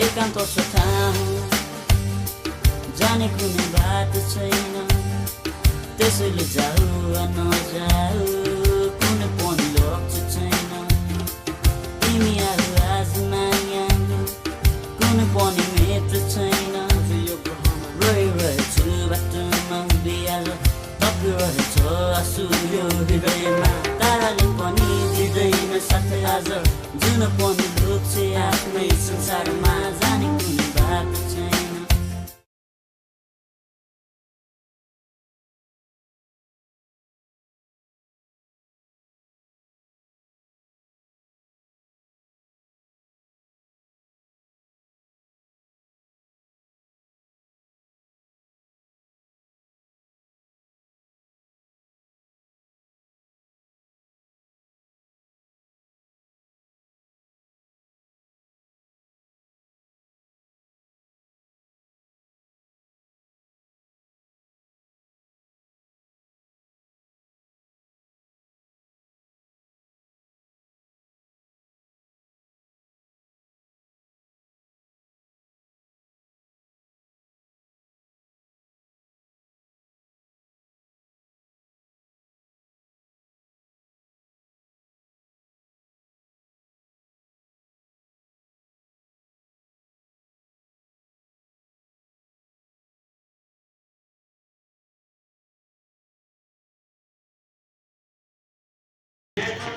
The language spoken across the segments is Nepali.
एकान्त ठाउँ जाने कुनै बाटो छैन, त्यसैले जाऊ वा नजाऊ कुनै पनि लक्ष्य छैन। तिमी आऊ आज मायालु कुनै पनि मित्र छैन। रहिरहेछु बाटोमा उभिएर तपिरहेछ आँसु यो हृदयमा। ताराले पनि दिँदैन साथै आज जुन पनि लोक छ आफ्नै संसारमा जाने कुनै बाटो छैन।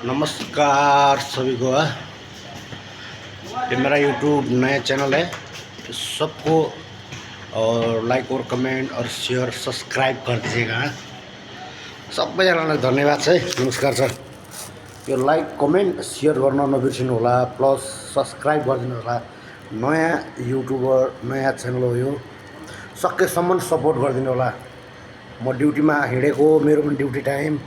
नमस्कार सभी को। ये मेरा यूट्यूब नया चैनल है, सबको और लाइक और कमेंट और शेयर सब्सक्राइब कर दीजिएगा। सबैजनालाई धन्यवाद छ। नमस्कार सर। यो लाइक कमेंट शेयर गर्न नबिर्सिनु होला, प्लस सब्सक्राइब गरिदिनु होला। नयाँ युट्युबर नयाँ चैनल हो यो, सकेसम्म सपोर्ट गरिदिनु होला। म ड्युटीमा हिँडेको, मेरो पनि ड्युटी टाइम